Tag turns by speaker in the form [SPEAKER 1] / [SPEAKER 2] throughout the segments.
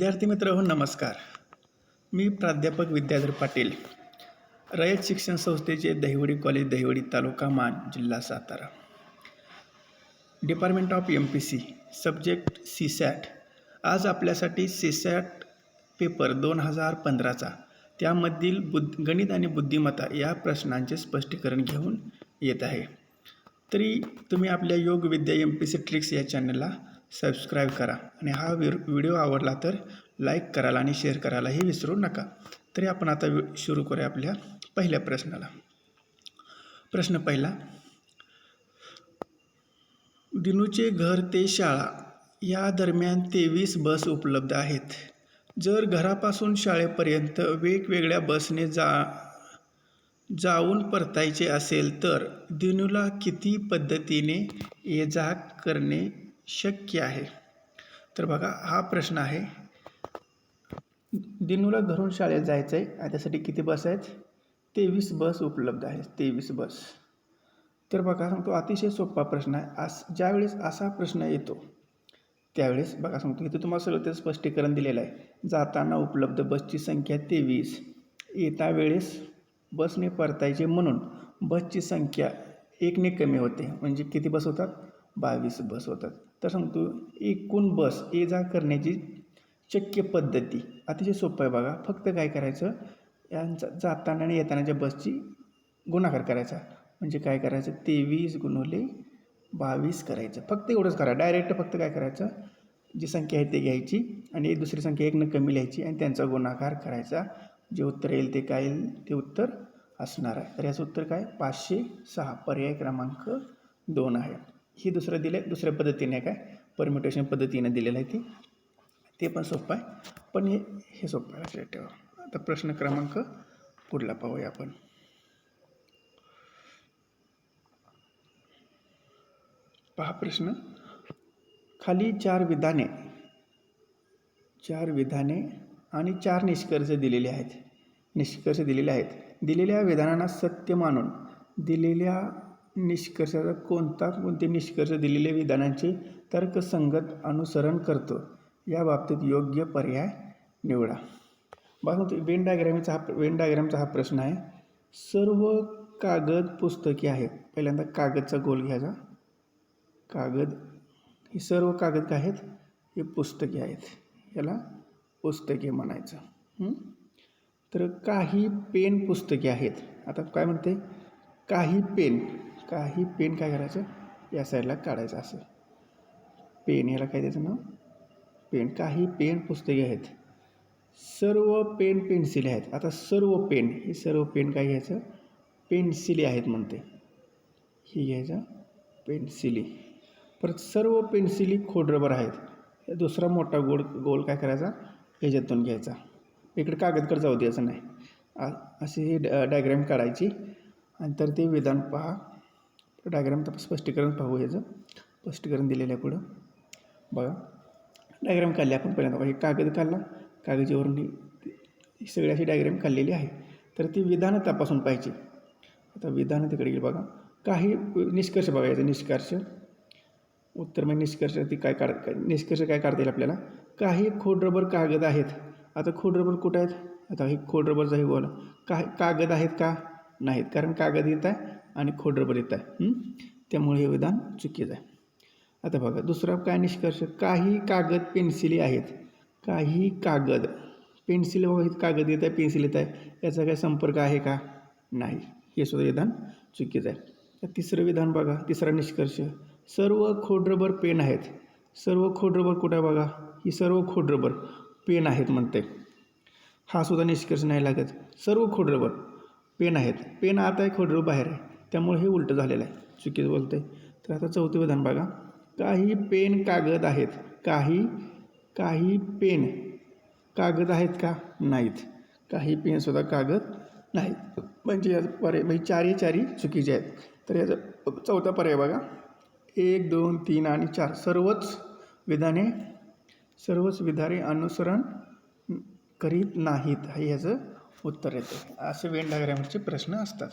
[SPEAKER 1] विद्यार्थी मित्र हो नमस्कार. मी प्राध्यापक विद्याधर पाटील, रयत शिक्षण संस्थेचे दहिवडी कॉलेज, दहिवडी, तालुका मान, जिल्हा Satara. Department of MPC, subject CSAT. आज आपल्यासाठी CSAT पेपर 2015चा त्यामधील गणित आणि बुद्धिमत्ता या प्रश्नांचे स्पष्टीकरण घेऊन येत आहे. तरी तुम्ही आपल्या योग विद्या MPC ट्रिक्स या चॅनलला सबस्क्राईब करा आणि हा व्हिडिओ आवडला तर लाईक करायला आणि शेअर करायलाही विसरू नका. तरी आपण आता सुरू करूया आपल्या पहिल्या प्रश्नाला. प्रश्न पहिला, दिनूचे घर ते शाळा या दरम्यान 23 बस उपलब्ध आहेत. जर घरापासून शाळेपर्यंत वेगवेगळ्या बसने जाऊन परतायचे असेल तर दिनूला किती पद्धतीने ये जा करणे शक्य आहे? तर बघा, हा प्रश्न आहे. दिनूला घरून शाळेत जायचं आहे आणि त्यासाठी किती बस आहेत? 23 बस उपलब्ध आहेत. 23 बस. तर बघा सांगतो, अतिशय सोपा प्रश्न आहे. ज्यावेळेस असा प्रश्न येतो त्यावेळेस बघा सांगतो, इथे तुम्हाला सगळं ते स्पष्टीकरण दिलेलं आहे. जाताना उपलब्ध बसची संख्या 23, येता वेळेस बसने परतायचे म्हणून बसची संख्या 1ने कमी होते, म्हणजे किती बस होतात? 22 बस होतात. तर सांगतो, एकूण बस ये जा करण्याची शक्य पद्धती अतिशय सोपं आहे. बघा, फक्त काय करायचं, यांचा जाताना आणि येतानाच्या बसची गुणाकार करायचा. म्हणजे काय करायचं, 23 गुणिले 22 करायचं. फक्त एवढंच करा. डायरेक्ट फक्त काय करायचं, जी संख्या आहे ते घ्यायची आणि दुसरी संख्या 1ने कमी लिहायची आणि त्यांचा गुणाकार करायचा. जे उत्तर येईल ते काय येईल, ते उत्तर असणार आहे. तर याचं उत्तर काय? 506. पर्याय क्रमांक 2 आहे. ही दुसरं दिलं आहे, दुसऱ्या पद्धतीने काय परम्युटेशन पद्धतीने दिलेलं आहे ते पण सोपं आहे, पण हे सोपं आहे, लक्षात ठेवा. आता प्रश्न क्रमांक पुढला पाहूया आपण. पहा प्रश्न, खाली 4 विधाने आणि 4 निष्कर्ष दिलेले आहेत. दिलेल्या विधानांना सत्य मानून दिलेल्या निष्कर्षाचा कोणते निष्कर्ष दिलेल्या विधानांचे तर्कसंगत अनुसरण करतो या बाबतीत योग्य पर्याय निवडा. बघा, वेन डायग्रामचा हा प्रश्न आहे. सर्व कागद पुस्तके आहेत. पहिल्यांदा कागदचा गोल घ्यायचा. कागद, ही सर्व कागद काय आहेत? हे पुस्तके आहेत. याला पुस्तके म्हणायचं. तर काही पेन पुस्तके आहेत. आता काय म्हणते, काही पेन काय करायचं, या साईडला काढायचं. असं पेन, याला काय द्यायचं नाव? पेन. काही पेन पुस्तके आहेत. सर्व पेन पेन्सिली आहेत. आता सर्व पेन काय घ्यायचं? पेन्सिली आहेत म्हणते. ही घ्यायचं पेन्सिली. परत सर्व पेन्सिली खोडरबर आहेत. दुसरा मोठा गोल काय करायचा, ह्याच्यातून घ्यायचा. इकडे कागदकडे जाऊ द्यायचं नाही. अशी ही डायग्राम काढायची आणि तर ते विधान पहा. डायग्राम स्पष्टीकरण पाहू. ह्याचं स्पष्टीकरण दिलेलं आहे पुढं. बघा, डायग्राम काढली आपण. पहिल्यांदा हे कागद काढला, कागदावरून ही सगळी अशी डायग्राम काढलेली आहे. तर ती विधानं तपासून पाहिजे. आता विधानं तिकडे गेली. बघा, काही निष्कर्ष बघायचं. निष्कर्ष उत्तर म्हणजे निष्कर्ष निष्कर्ष काय काढता येईल आपल्याला? काही खोडरबर कागद आहेत. आता खोडरबर कुठं आहेत? आता हे खोडरबरचा हे बोला, कागद आहेत का? नाहीत, कारण कागद येत आहे आणि खोडरबर येत आहे. त्यामुळे हे विधान चुकीचं आहे. आता बघा, दुसरा काय निष्कर्ष, काही कागद पेन्सिली आहेत. काही कागद पेन्सिल, कागद येत आहे, पेन्सिल येत आहे, याचा काय संपर्क आहे का? नाही. हे सुद्धा विधान चुकीचं आहे. तिसरं विधान बघा, तिसरा निष्कर्ष, सर्व खोडरबर पेन आहेत. सर्व खोडरबर कुठं आहे? बघा, ही सर्व खोडरबर पेन आहेत म्हणते. हा सुद्धा निष्कर्ष नाही लागत. सर्व खोडरबर पेन आहेत. पेन आत आहे, खोडरबर बाहेर आहे, त्यामुळे हे उलटं झालेलं आहे, चुकीचं बोलतं आहे. तर आता चौथं विधान बघा, काही पेन कागद आहेत. काही पेन कागद आहेत का? नाहीत. काही पेनसुद्धा कागद नाहीत. म्हणजे पर्याय म्हणजे चारही चुकीचे आहेत. तर याचा चौथा पर्याय बघा, 1, 2, 3 आणि 4 सर्वच विधाने अनुसरण करीत नाहीत. हे याचं उत्तर येतं. असे वेन डायग्रामचे प्रश्न असतात.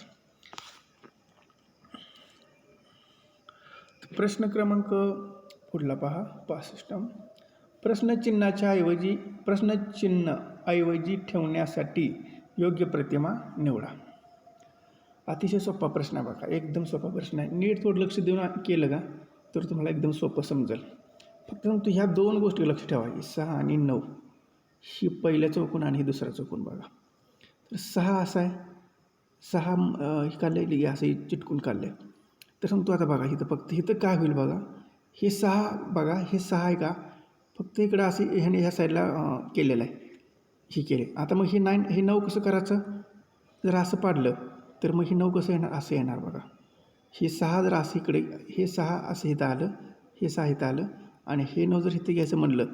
[SPEAKER 1] प्रश्न क्रमांक पुढला पहा, 65. प्रश्नचिन्ह ऐवजी ठेवण्यासाठी योग्य प्रतिमा निवडा. अतिशय सोपा प्रश्न आहे बघा, एकदम सोपा प्रश्न आहे. नीट थोडं लक्ष देऊन केलं का तर तुम्हाला एकदम सोपं समजेल. फक्त तू ह्या 2 गोष्टी लक्ष ठेवा, 6 आणि 9 ही पहिलं चौकोन आणि ही दुसरा चौकोन बघा. तर 6 असा आहे, 6 हे काढले असं चिटकून काढले. तर सांगतो आता बघा इथं फक्त इथं काय होईल बघा, हे 6 बघा, हे 6 आहे का फक्त इकडं असे ह्याने ह्या साईडला केलेलं आहे, हे केले. आता मग हे 9 कसं करायचं, जर असं पाडलं तर मग हे 9 कसं येणार, असं येणार बघा. हे 6 जर असं इकडे, हे 6 असं इथं आलं, हे 6 इथं आलं आणि हे 9 जर इथं घ्यायचं म्हणलं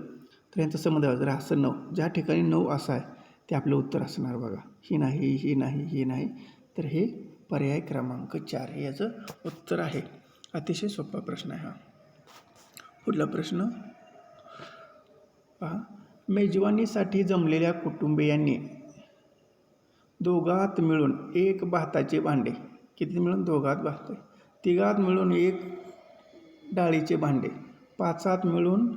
[SPEAKER 1] तर यांचा संबंध जर असं 9, ज्या ठिकाणी 9 असं आहे ते आपलं उत्तर असणार बघा. ही नाही, ही नाही, ही नाही, तर हे पर्याय क्रमांक 4 हे याचं उत्तर आहे. अतिशय सोपा प्रश्न आहे हा. पुढला प्रश्न पहा, मेजवानीसाठी जमलेल्या कुटुंबियांनी दोघात मिळून एक भाताचे भांडे, किती मिळून, दोघात भात, तिघात मिळून एक डाळीचे भांडे, 5 मिळून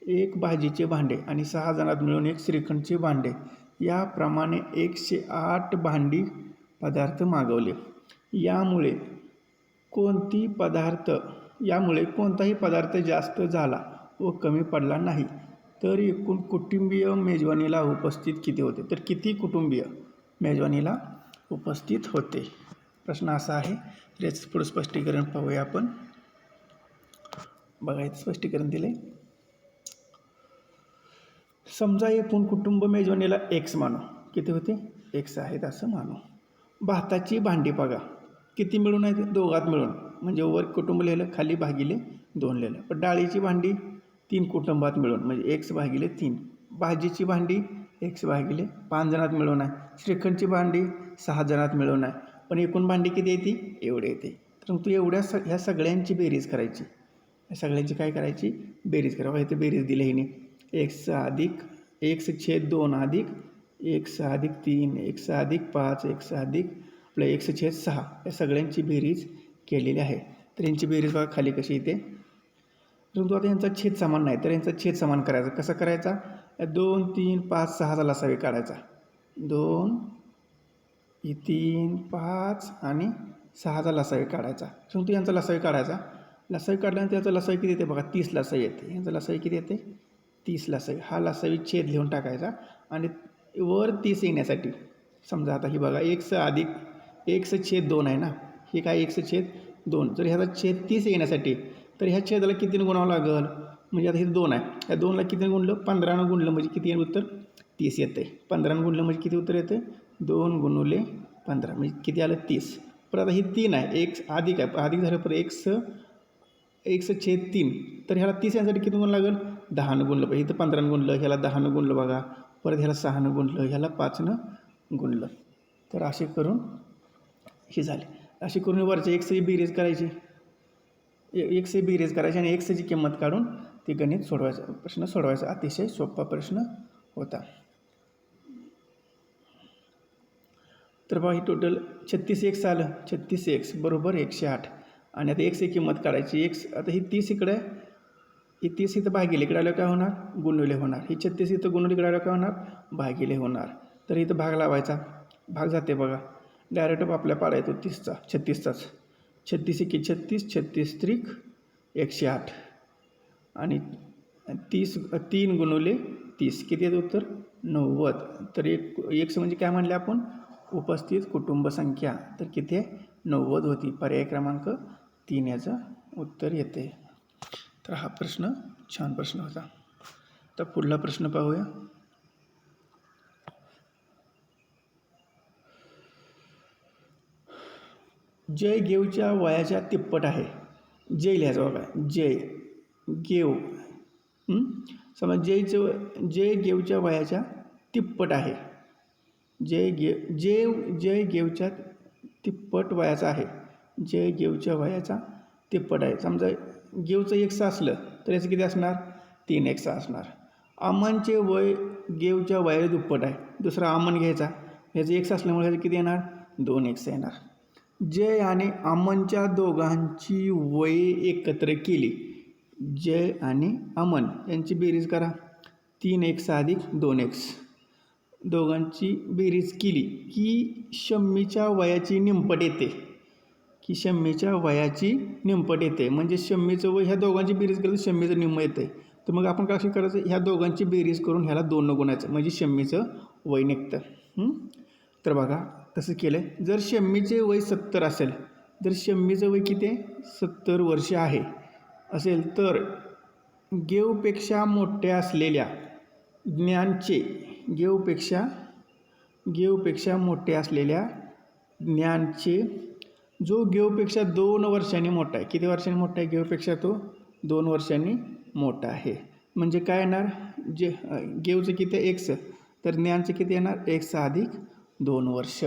[SPEAKER 1] एक भाजीचे भांडे आणि 6 जणात मिळून एक श्रीखंडचे भांडे, याप्रमाणे 108 भांडी पदार्थ मागवले. यामुळे कोणताही पदार्थ जास्त झाला व कमी पडला नाही, तर एकूण कुटुंबीय मेजवानीला उपस्थित किती होते. तर किती कुटुंबीय मेजवानीला उपस्थित होते, प्रश्न असा आहे. तर याचं पुढं स्पष्टीकरण पाहूया आपण. बघा इथं स्पष्टीकरण दिले. समजा एकूण कुटुंब मेजवानीला X मानू, किती होते, X आहेत असं मानू. भाताची भांडी बघा किती मिळून आहेत, दोघात मिळून, म्हणजे वर कुटुंब लिहिलं, खाली भागिले 2 लिहिलं. पण डाळीची भांडी 3 कुटुंबात मिळून म्हणजे X भागिले 3. भाजीची भांडी X भागिले 5 जणात मिळून आहे. श्रीखंडची भांडी 6 जणात मिळून आहे. पण एकूण भांडी किती येते, एवढे येते. तर मग तू ह्या सगळ्यांची बेरीज करायची, या सगळ्यांची काय करायची, बेरीज करा. इथे बेरीज दिली हिने, X अधिक X/2 अधिक X/3 X/5 X अधिक आपलं X/6 या सगळ्यांची बेरीज केलेली आहे. तर यांची बेरीज बघा खाली कशी येते. परंतु आता यांचा छेद समान नाही, तर यांचा छेद समान करायचा. कसा करायचा, 2 3 5 6चा लसावी काढायचा. 2 3 5 आणि 6चा लसावी काढायचा. परंतु यांचा लसावी काढायचा. लसावी काढल्यानंतर याचा लसावी किती येते बघा, 30 लसावी येते. यांचा लसावी किती येते, 30 लसावी. हा लसावी छेद लिहून टाकायचा आणि वर 30 येण्यासाठी समजा आता ही बघा X/2 आहे ना, हे काय X/2. जर ह्याचा छेद 30 येण्यासाठी तर ह्या छेदाला कितीने गुणावं लागेल, म्हणजे आता हे 2 आहे, ह्या 2ला कितीने गुणलं, 15ने गुणलं म्हणजे किती येईल उत्तर, 30 येते. 15ने गुणलं म्हणजे किती उत्तर येते, 2 × 15 म्हणजे किती आलं, 30. पण आता ही 3 आहे, X अधिक आहे, अधिक झालं पर X/3. तर ह्याला 30 यासाठी किती गुण लागेल, 10ने गुणलं पाहिजे. इथं 15ने गुणलं, ह्याला 10ने गुणलं बघा, परत ह्याला 6ने गुणलं, ह्याला 5ने गुणलं. तर असे करून हे झाले. अशी करून वरच्या Xची बेरीज करायची, Xची बेरीज करायची आणि Xची किंमत काढून ते गणित सोडवायचं, प्रश्न सोडवायचा. अतिशय सोपा प्रश्न होता. तर बघा ही टोटल 36X आलं, 36X बरोबर 108. आणि आता Xची किंमत काढायची. X आता ही 30 इकडे, ही 30 इथं भागिले इकडे आलं काय होणार, गुणिले होणार. ही 36 इथं गुणिले इकडे आलं काय होणार, भागिले होणार. तर इथं भाग लावायचा, भाग जाते बघा, डायरेक्ट आपल्या पाडा येतो 30चा 36चाच. 36 एके 36, 36 त्रिक 108 आणि 3 गुणिले 30 किती येतं उत्तर, 90. तर X म्हणजे काय म्हणले आपण, उपस्थित कुटुंब संख्या. तर किती आहे, 90 होती. पर्याय क्रमांक 3 याचं उत्तर येते. तर हा प्रश्न छान प्रश्न होता. तर पुढला प्रश्न पाहूया. जय गेवच्या वयाच्या तिप्पट आहे. जय लिहायचं बघा, जय गेव. समज जय गेवच्या वयाच्या तिप्पट आहे. जय गेवच्या तिप्पट वयाचा आहे. जय गेवच्या वयाचा तिप्पट आहे. समजा गेवचं X असलं तर याचं किती असणार, 3X असणार. अमनचे वय गेवच्या वयाच्या दुप्पट आहे. दुसरा अमन घ्यायचा, ह्याचं X असल्यामुळे ह्याचं किती येणार, 2X येणार. जय आणि अमनच्या दोघांची वये एकत्र केली. जय आणि अमन यांची बेरीज करा. 3x अधिक 2x दोघांची बेरीज केली की शम्मीच्या वयाची निमपट येते, म्हणजे शम्मीचं वय ह्या दोघांची बेरीज केली तर शम्मीचं निम्म येते. तर मग आपण काय करायचं, ह्या दोघांची बेरीज करून ह्याला 2 न गुणायचं म्हणजे शम्मीचं वय निघतं. तर बघा तसं केलं. जर शम्मीचे वय 70 असेल, जर शम्मीचं वय किती आहे 70 वर्ष आहे असेल, तर गेवपेक्षा मोठ्या असलेल्या गेवपेक्षा मोठे असलेल्या ज्ञानचे जो गेवपेक्षा 2 वर्षांनी मोठा आहे, किती वर्षांनी मोठा आहे गेवपेक्षा, तो 2 वर्षांनी मोठा आहे. म्हणजे काय येणार, जे गेवचं किती आहे x, तर ज्ञानचं किती येणार x अधिक 2 वर्ष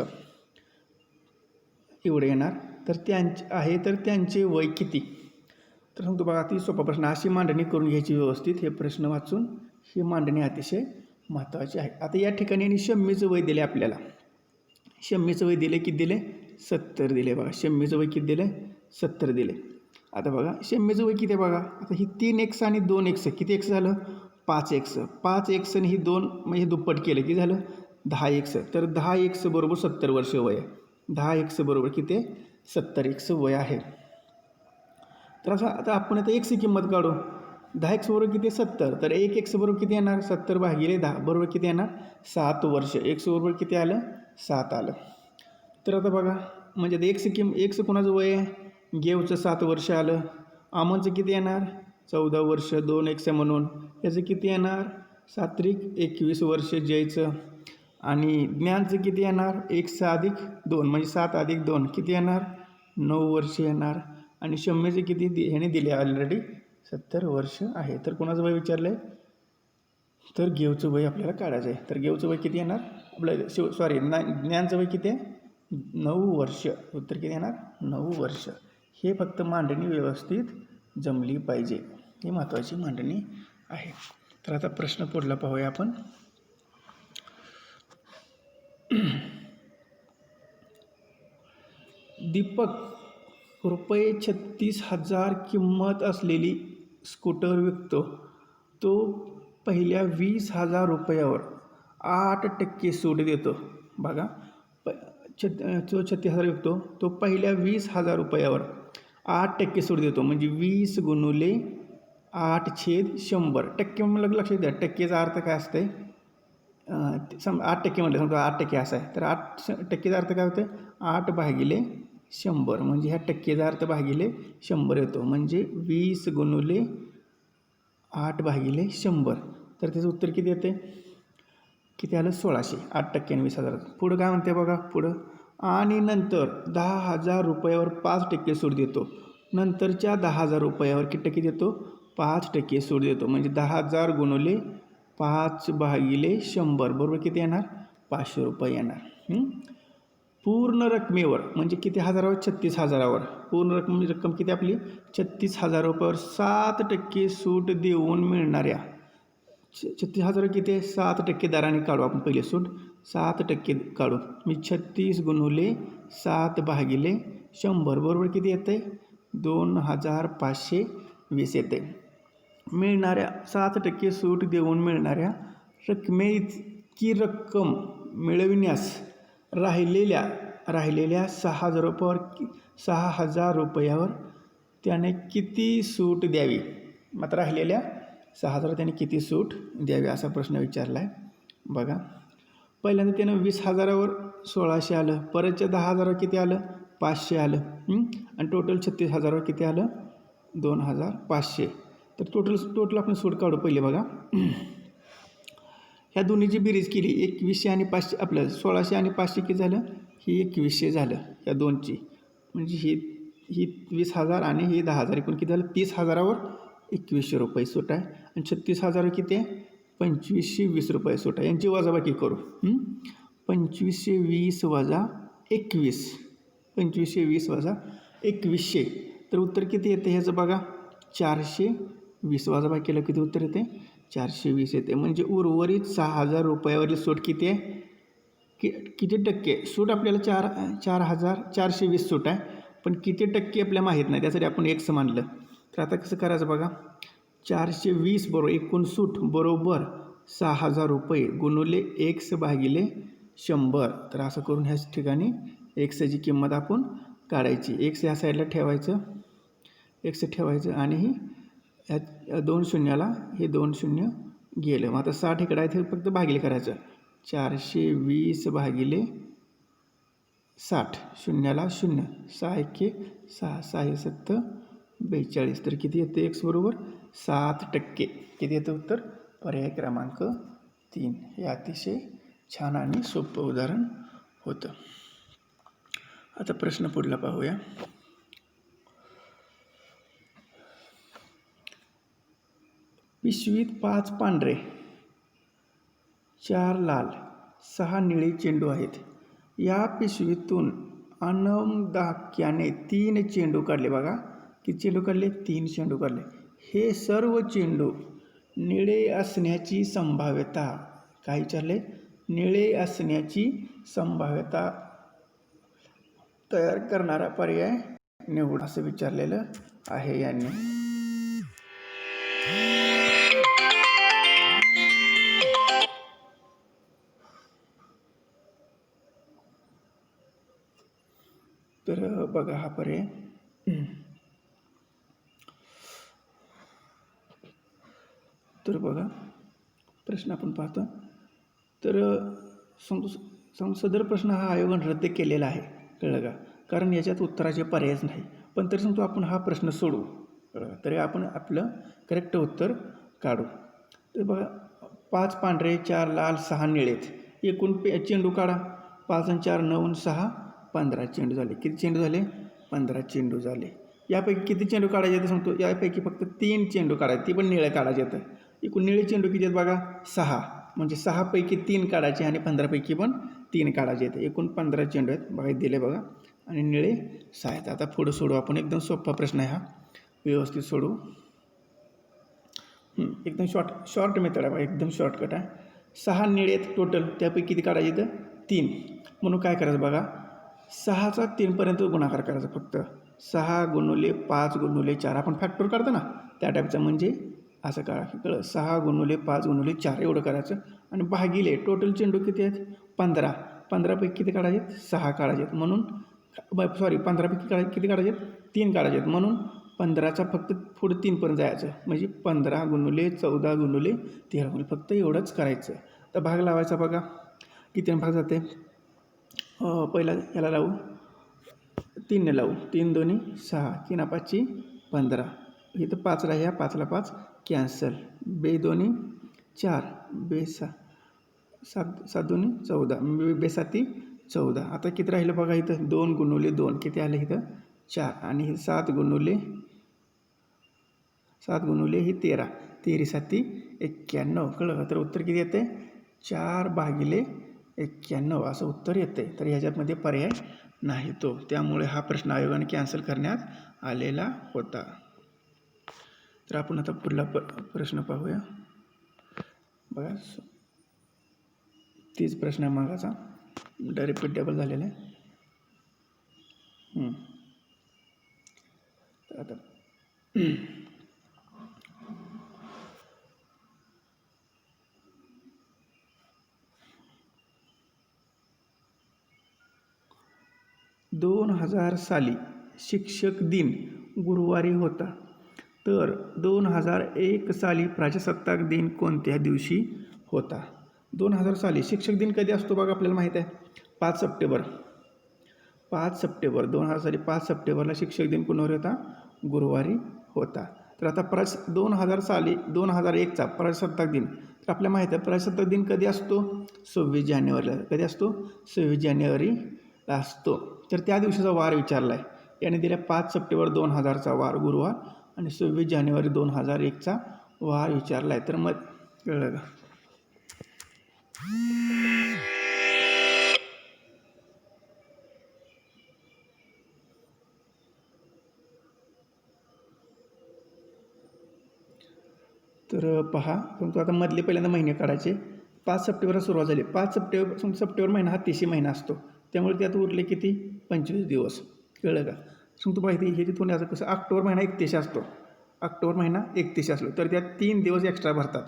[SPEAKER 1] एवढे येणार. तर त्यांचे वय किती. तर सांगतो बघा, अति सोपा प्रश्न, अशी मांडणी करून घ्यायची व्यवस्थित. हे प्रश्न वाचून ही मांडणी अतिशय महत्त्वाची आहे. आता या ठिकाणी शम्मीचं वय दिले आपल्याला, शम्मीचं वय दिले किती दिले 70 दिले. बघा शम्मीचं वय किती दिले 70 दिले. आता बघा शम्मीचं वय किती आहे बघा. आता ही 3x आणि 2x किती x झालं 5x आणि ही 2 म्हणजे दुप्पट केलं की झालं 10x. तर 10x बरोबर 70 वर्ष वय आहे. 10x बरोबर किती 70x वय आहे. तर असं आता आपण आता x ची किंमत काढू. 10x बरोबर किती 70, तर 1x बरोबर किती येणार 70 भागिले 10 बरोबर किती येणार 7 वर्ष. x बरोबर किती आलं 7 आलं. तर आता बघा म्हणजे आता x कोणाचं वय आहे, गेवचं 7 वर्ष आलं, आमनचं किती येणार 14 वर्ष, 2x म्हणून याचं किती येणार 7 त्रिक 21 वर्ष जयचं, आणि ज्ञानचं किती येणार x अधिक 2 म्हणजे 7 अधिक 2 किती येणार 9 वर्ष येणार, आणि शम्मीचं किती ह्याने दिले ऑलरेडी 70 वर्ष आहे. तर कोणाचं वय विचारलं आहे, तर गेवचं वय आपल्याला काढायचं आहे. तर गेवचं वय किती येणार आपलं ज्ञानचं वय किती आहे 9 वर्ष. उत्तर किती येणार 9 वर्ष. हे फक्त मांडणी व्यवस्थित जमली पाहिजे, ही महत्त्वाची मांडणी आहे. तर आता प्रश्न पुढला पाहूया आपण. दीपक रुपये 36,000 किंमत असलेली स्कूटर विकतो. तो पहिल्या 20,000 रुपयावर 8% सूट देतो. बघा 36,000 विकतो, तो पहिल्या 20,000 रुपयावर 8% सूट देतो, म्हणजे 20 गुणुले 8/100. टक्के मला लक्षात द्या, टक्केचा अर्थ काय असते, 8% म्हटलं समजा 8% असा आहे, तर 8%चा अर्थ काय होतं 8 भागिले 100, म्हणजे ह्या टक्केचा अर्थ भागिले 100 येतो, म्हणजे 20 गुणुले 8 भागिले 100. तर त्याचं उत्तर किती येते, किती आलं 1600. 8% 20,000. पुढं काय म्हणते बघा पुढं, आणि नंतर 10,000 रुपयावर 5% सूट देतो. नंतरच्या 10,000 रुपयावर किती टक्के देतो 5% सूट देतो, म्हणजे 10,000 गुणुले 5 भागिले 100 बरोबर किती येणार 500 रुपये येणार. पूर्ण रकमेवर म्हणजे किती हजारावर 36,000वर, पूर्ण रक्कम किती आपली 36,000 रुपयावर 7% सूट देऊन मिळणाऱ्या, 36,000 किती आहे 7% दराने काढू आपण पहिले सूट, 7% काढू, मी 36 गुणुले 7 भागिले 100 बरोबर किती येते 2,520 येते. मिळणाऱ्या 7% सूट देऊन मिळणाऱ्या रकमेची रक्कम मिळविण्यास राहिलेल्या 6,000 रुपयावर त्याने किती सूट द्यावी. मात्र राहिलेल्या 6,000 त्याने किती सूट द्यावी असा प्रश्न विचारला आहे. बघा पहिल्यांदा त्यानं 20,000वर 1600 आलं, परतच्या 10,000वर किती आलं 500 आलं, आणि टोटल 36,000वर किती आलं 2,500. तर टोटल आपण सूट काढू पहिले. बघा ह्या दोन्हीची बेरीज केली 2100 आणि 500, आपलं 1600 आणि 500 किती झालं ही 2100 झालं या दोनची, म्हणजे ही 20,000 आणि ही 10,000 एकूण किती झालं 30,000वर 2100 रुपये सूट आहे, आणि 36,000 किती आहे 2,520 रुपये सूट आहे. यांची वजाबाकी करू. 2,520 वजा 21, 2,520 वजा 2100, तर उत्तर किती येते ह्याचं बघा 420. वजाबाकी केलं किती उत्तर येते 420 येते. म्हणजे उर्वरित 6,000 रुपयावरील सूट किती आहे, किती टक्के सूट आपल्याला 4,420 सूट आहे, पण किती टक्के आपल्याला माहीत नाही, त्यासाठी आपण x मानलं. तर आता कसं करायचं बघा 420 बरोबर एकूण सूट बरोबर 6,000 रुपये गुणुले एक्स भागिले 100. तर असं करून ह्याच ठिकाणी एक्सची किंमत आपण काढायची. एक्स ह्या साईडला ठेवायचं, एक्स ठेवायचं आणि ह्या 2 शून्याला हे 2 शून्य गेलं. मग आता 60 इकडे आहे ते फक्त भागिले करायचं. 420 भागिले 60, शून्याला 0, 6 एके 6, 6 हे 7 42. तर किती येते एक्स बरोबर 7%. किती येतं उत्तर? पर्याय क्रमांक 3. हे अतिशय छान आणि सोपं उदाहरण होतं. आता प्रश्न पुढला पाहूया. पिशवीत 5 पांढरे, 4 लाल, 6 निळे चेंडू आहेत. या पिशवीतून अनामिकाने 3 चेंडू काढले. बघा किती चेंडू काढले? 3 चेंडू काढले. हे सर्व चेंडू निळे असण्याची संभाव्यता काय विचारले? निळे असण्याची संभाव्यता तयार करणारा पर्याय निवड असं विचारलेलं आहे यांनी. तर बघा हा पर्याय. तर बघा प्रश्न आपण पाहतो. तर सदर प्रश्न हा आयोगाने रद्द केलेला आहे. कळलं का? कारण याच्यात उत्तराचे पर्यायच नाही. पण तरी सांगतो आपण हा प्रश्न सोडवू. कळलं? तरी आपण आपलं करेक्ट उत्तर काढू. तर बघा 5 पांढरे, 4 लाल, 6 निळेत. एकूण चेंडू काढा. 5 आणि 4 9 आणि 6 15 चेंडू झाले. किती चेंडू झाले? 15 चेंडू झाले. यापैकी किती चेंडू काढायचे ते सांगतो. यापैकी फक्त 3 चेंडू काढायचे, ती पण निळे काढायचे येतं. एकूण निळे चेंडू किती आहेत बघा 6. म्हणजे 6 पैकी 3 काढायचे आणि 15 पैकी पण 3 काढायचे आहेत. एकूण 15 चेंडू आहेत. बघा दिले बघा. आणि निळे 6 आहेत. आता पुढं सोडू आपण. एकदम सोपा प्रश्न आहे हा. व्यवस्थित सोडू. एकदम शॉर्ट मेथड आहे बघा. एकदम शॉर्टकट आहे. 6 निळे आहेत टोटल. त्यापैकी किती काढायचे तर 3. म्हणून काय करायचं बघा 6चा 3पर्यंत गुणाकार करायचा फक्त. 6 गुणुले 5 गुणुले 4 आपण फॅक्टर काढतो ना त्या टाईपचं. म्हणजे असं काढा की कळलं 6 गुणुले 5 गुणुले 4 एवढं करायचं. आणि भागिले टोटल चेंडू किती आहेत 15. 15 पैकी किती काढायचे? 6 काढायचे. म्हणून 15 पैकी किती काढायचे? 3 काढायचे. म्हणून 15चा फक्त पुढे 3पर्यंत जायचं. म्हणजे 15 गुणुले 14 गुणुले 13 गुणुले फक्त एवढंच करायचं. तर भाग लावायचा बघा. किती भाग जाते? पहिला याला लावू 3ने लावू. 3 दोन्ही 6, 3 5 15. इथं 5ला ह्या 5ला 5 कॅन्सल. बे दोन्ही 4, बे 6, 7 दोन्ही 14, बे 7 14. आता किती राहिलं बघा इथं 2 गुणुले 2 किती आलं इथं 4. आणि हे 7 गुणुले ही 13, 13 7 91. कळलं? तर उत्तर किती येते? 4/91 असं उत्तर येते. तर ह्याच्यामध्ये पर्याय नाही तो. त्यामुळे हा प्रश्न आयोगाने कॅन्सल करण्यात आलेला होता. तर आपण आता पुढला प्रश्न पाहूया. बघा तीच प्रश्न आहे मागाचा. रिपीट डबल झालेला आहे. तर आता 2000 साली शिक्षक दिन गुरुवारी होता. तर 2001 साली प्रजासत्ताक दिन कोणत्या दिवशी होता? 2000 साली शिक्षक दिन कधी असतो बघा आपल्याला माहीत आहे 5 सप्टेंबर. 5 सप्टेंबर 2000 साली 5 सप्टेंबरला शिक्षक दिन कोणावर होता? गुरुवारी होता. तर आता 2000 साली 2001चा प्रजासत्ताक दिन. तर आपल्याला माहीत आहे प्रजासत्ताक दिन कधी असतो? 26 जानेवारीला. कधी असतो? 26 जानेवारीला असतो. तर त्या दिवशीचा वार विचारला आहे. याने दिला 5 सप्टेंबर 2000चा वार गुरुवार आणि 26 जानेवारी 2001चा वार विचारला आहे. तर मग कळलं का? तर पहा तुमचं आता मधले पहिल्यांदा महिने काढायचे. 5 सप्टेंबरला सुरुवात झाली. 5 सप्टेंबर महिना हा 30 महिना असतो. त्यामुळे त्यात उरले किती? 25 दिवस. कळलं का? सांगतो माहिती हे तिथून याचं कसं ऑक्टोबर महिना 31 असतो. ऑक्टोबर महिना 31 असलो तर त्यात 3 दिवस एक्स्ट्रा भरतात.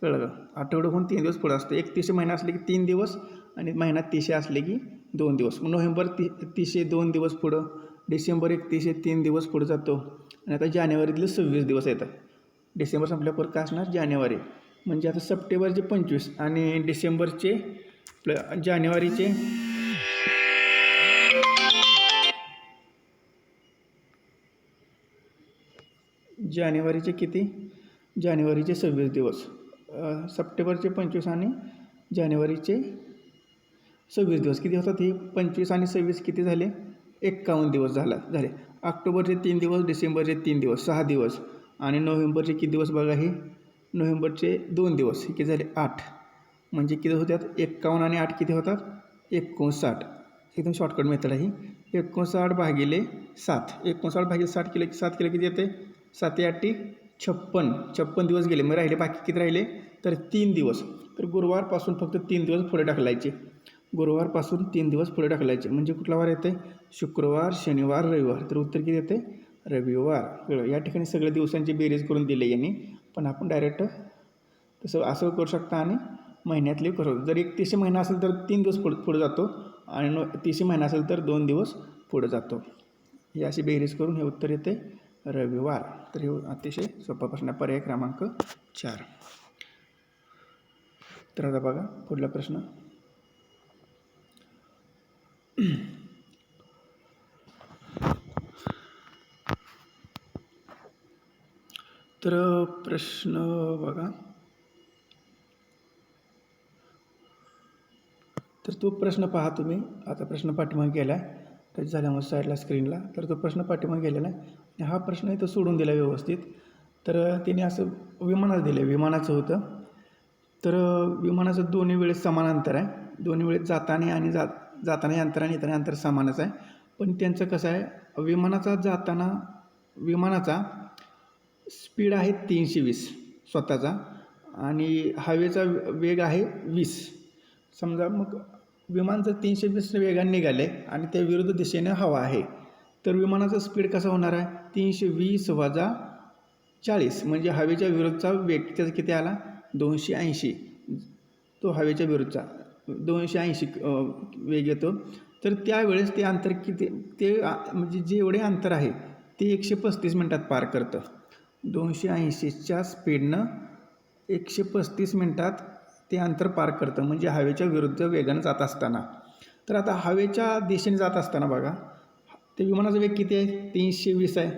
[SPEAKER 1] कळलं का? आठवडा होऊन 3 दिवस पुढं असतं. 31 महिना असले की 3 दिवस आणि महिना 30 असले की 2 दिवस. नोव्हेंबर 30 2 दिवस पुढं, डिसेंबर 31 3 दिवस पुढं जातो आणि आता जानेवारीतले 26 दिवस येतात. डिसेंबर संपल्या परत काय असणार जानेवारी. म्हणजे आता सप्टेंबरचे 25 आणि डिसेंबरचे जानेवारीचे किती? जानेवारीचे 26 दिवस. सप्टेंबरचे 25 आणि जानेवारीचे 26 दिवस किती होतात? हे 25 आणि 26 किती झाले? 51 दिवस झाले. ऑक्टोबरचे 3 दिवस, डिसेंबरचे 3 दिवस, 6 दिवस आणि नोव्हेंबरचे किती दिवस बघा? हे नोव्हेंबरचे 2 दिवस, हे किती झाले? 8. म्हणजे किती होतात? 51 आणि 8 किती होतात? 59. एकदम शॉर्टकट मेथड आहे ही. 59 भागिले 7. 59 भागिले 7 केलं किती येते? 7 8 56. 56 दिवस गेले. मग राहिले बाकी किती राहिले? तर 3 दिवस. तर गुरुवारपासून फक्त 3 दिवस पुढे ढकलायचे. गुरुवारपासून 3 दिवस पुढे ढकलायचे. म्हणजे कुठला वार येते? शुक्रवार, शनिवार, रविवार. तर उत्तर किती येते? रविवार. या ठिकाणी सगळ्या दिवसांची बेरीज करून दिली यांनी, पण आपण डायरेक्ट असं करू शकता आणि महिन्यातले करू. जर 31 महिना असेल तर 3 दिवस पुढे जातो आणि 30 महिना असेल तर 2 दिवस पुढे जातो. ही अशी बेरीज करून हे उत्तर येते रविवार. तर हे अतिशय सोपा प्रश्न आहे. पर्याय क्रमांक 4. तर आता बघा पुढला प्रश्न. तर प्रश्न बघा. तर तो प्रश्न पहा तुम्ही. आता प्रश्न पाठीमागे गेला आहे, टच झाल्यामुळे साईडला स्क्रीनला. तर तो प्रश्न पाठीमागे गेलेला आहे आणि हा प्रश्न इथं सोडून दिला व्यवस्थित. तर तिने असं विमानाचं दिलं. विमानाचं होतं. तर विमानाचं दोन्ही वेळेस समान अंतर आहे. दोन्ही वेळेस जाताना आणि जाताना अंतर आणि येताना अंतर समानच आहे. पण त्यांचं कसं आहे, विमानाचा स्पीड आहे 320 स्वतःचा आणि हवेचा वेग आहे 20. समजा मग विमान जर 320 वेगाने निघाले आणि त्या विरुद्ध दिशेने हवा आहे, तर विमानाचा स्पीड कसा होणार आहे? 320 वजा 40 म्हणजे हवेच्या विरुद्धचा वेग त्याचा किती आला? 280. तो हवेच्या विरुद्धचा 280 वेग येतो. तर त्यावेळेस ते अंतर किती? म्हणजे जेवढे अंतर आहे ते 135 मिनटात पार करतं. 280च्या स्पीडनं 135 मिनटात ते अंतर पार करतं, म्हणजे हवेच्या विरुद्ध वेगानं जात असताना. तर आता हवेच्या दिशेने जात असताना बघा, ते विमानाचा वेग किती आहे? 320 आहे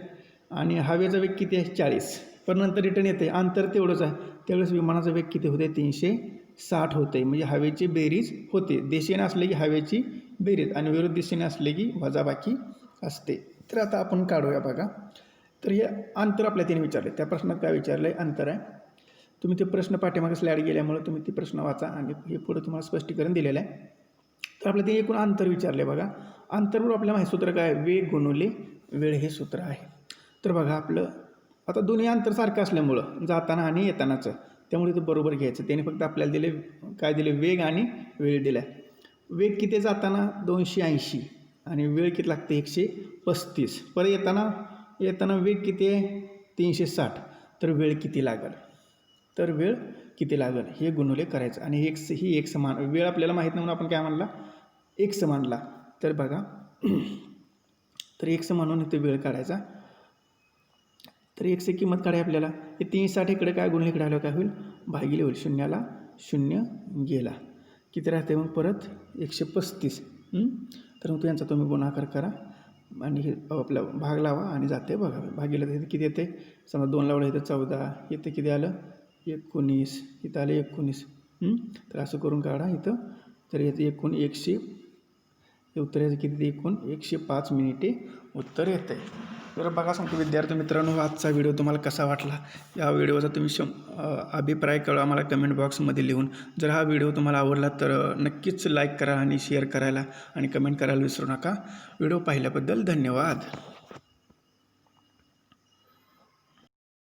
[SPEAKER 1] आणि हवेचा वेग किती आहे? 40. पण नंतर रिटर्न येते, अंतर तेवढंच आहे. त्यावेळेस विमानाचा वेग किती होते? 360 होते. म्हणजे हवेची बेरीज होते. दिशेने असले की हवेची बेरीज आणि विरुद्ध दिशेने असले की वजाबाकी असते. तर आता आपण काढूया बघा. तर हे अंतर आपल्या तिने विचारले. त्या प्रश्नात काय विचारलं आहे? अंतर आहे. तुम्ही ते प्रश्न पाठीमागे स्लाईड गेल्यामुळे तुम्ही ते प्रश्न वाचा आणि हे पुढे तुम्हाला स्पष्टीकरण दिलेलं आहे. तर आपल्याला ते एकूण अंतर विचारले बघा. अंतरवर आपल्याला माहिती सूत्र काय? वेग गुणुले वेळ हे सूत्र आहे. तर बघा आपलं आता दोन्ही अंतर सारखं असल्यामुळं जाताना आणि येतानाचं, त्यामुळे ते बरोबर घ्यायचं. त्याने फक्त आपल्याला दिले काय दिले? वेग आणि वेळ दिला. वेग किती जाताना? 280 आणि वेळ किती लागते? 135. परत येताना वेग किती आहे? 360. तर वेळ किती लागेल? हे गुणुले करायचं आणि ही एक समान वेळ आपल्याला माहीत नाही म्हणून आपण काय म्हणला? एक मानला. तर बघा तर एक म्हणून इथे वेळ काढायचा. तर एकची किंमत काढाय आपल्याला. हे 360 इकडे काय गुणले इकडे आलं काय होईल? भागिले होईल. शून्याला शून्य गेला. किती राहते मग परत? 135. तर मग यांचा तुम्ही गुणाकार करा आणि हे आपला भाग लावा आणि जाते बघा. भागीला किती येते? समजा 2 लावलं इथं 14. इथं किती आलं? 19. इथं आले 19. तर असं करून काढा इथं. तर याचं एकूण 100 उत्तर याचं किती? एकूण 105 मिनिटे उत्तर येते. तर बघा सांगतो विद्यार्थी मित्रांनो, आजचा व्हिडिओ तुम्हाला कसा वाटला? या व्हिडिओचा तुम्ही अभिप्राय कळवा मला कमेंट बॉक्समध्ये लिहून. जर हा व्हिडिओ तुम्हाला आवडला तर नक्कीच लाईक करा आणि शेअर करायला आणि कमेंट करायला विसरू नका. व्हिडिओ पाहिल्याबद्दल धन्यवाद.